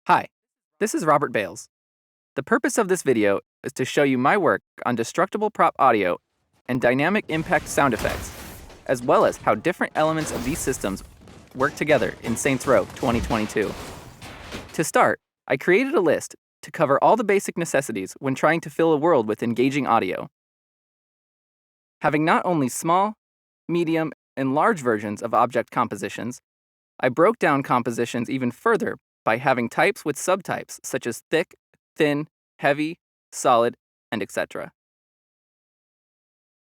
Hi, this is Robert Bales. The purpose of this video is to show you my work on destructible prop audio and dynamic impact sound effects, as well as how different elements of these systems work together in Saints Row 2022. To start, I created a list to cover all the basic necessities when trying to fill a world with engaging audio. Having not only small, medium, and large versions of object compositions, I broke down compositions even further by having types with subtypes such as thick, thin, heavy, solid, and etc.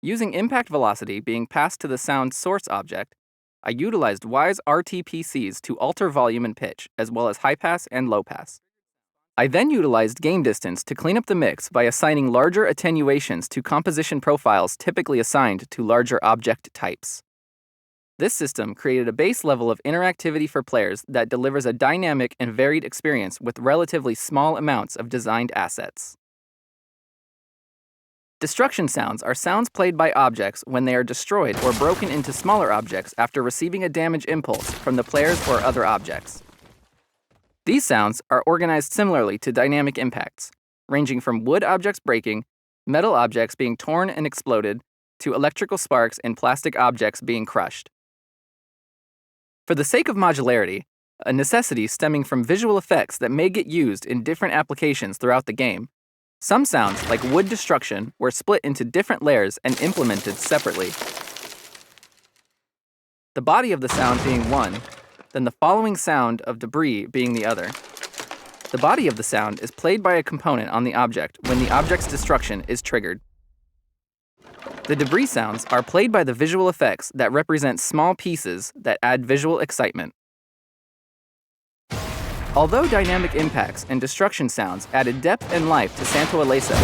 Using impact velocity being passed to the sound source object, I utilized Wise RTPCs to alter volume and pitch, as well as high pass and low pass. I then utilized gain distance to clean up the mix by assigning larger attenuations to composition profiles typically assigned to larger object types. This system created a base level of interactivity for players that delivers a dynamic and varied experience with relatively small amounts of designed assets. Destruction sounds are sounds played by objects when they are destroyed or broken into smaller objects after receiving a damage impulse from the players or other objects. These sounds are organized similarly to dynamic impacts, ranging from wood objects breaking, metal objects being torn and exploded, to electrical sparks and plastic objects being crushed. For the sake of modularity, a necessity stemming from visual effects that may get used in different applications throughout the game, some sounds, like wood destruction, were split into different layers and implemented separately. The body of the sound being one, then the following sound of debris being the other. The body of the sound is played by a component on the object when the object's destruction is triggered. The debris sounds are played by the visual effects that represent small pieces that add visual excitement. Although dynamic impacts and destruction sounds added depth and life to Santo Ileso,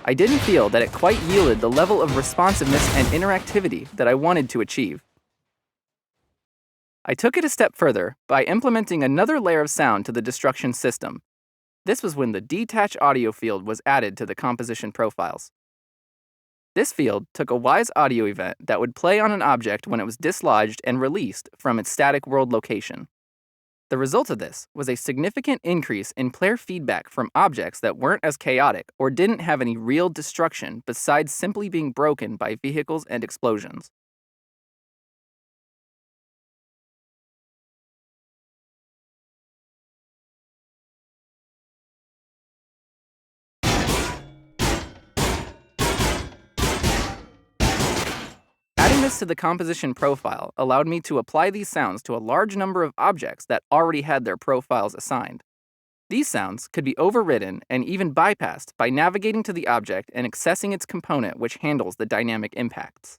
I didn't feel that it quite yielded the level of responsiveness and interactivity that I wanted to achieve. I took it a step further by implementing another layer of sound to the destruction system. This was when the detach audio field was added to the composition profiles. This field took a Wise audio event that would play on an object when it was dislodged and released from its static world location. The result of this was a significant increase in player feedback from objects that weren't as chaotic or didn't have any real destruction besides simply being broken by vehicles and explosions. Adding this to the composition profile allowed me to apply these sounds to a large number of objects that already had their profiles assigned. These sounds could be overridden and even bypassed by navigating to the object and accessing its component which handles the dynamic impacts.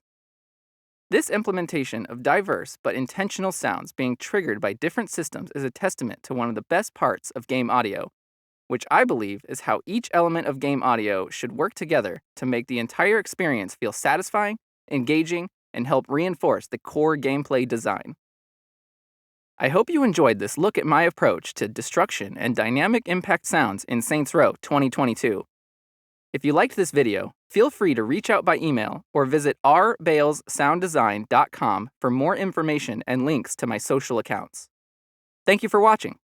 This implementation of diverse but intentional sounds being triggered by different systems is a testament to one of the best parts of game audio, which I believe is how each element of game audio should work together to make the entire experience feel satisfying, engaging, and help reinforce the core gameplay design. I hope you enjoyed this look at my approach to destruction and dynamic impact sounds in Saints Row 2022. If you liked this video, feel free to reach out by email or visit rbalessounddesign.com for more information and links to my social accounts. Thank you for watching.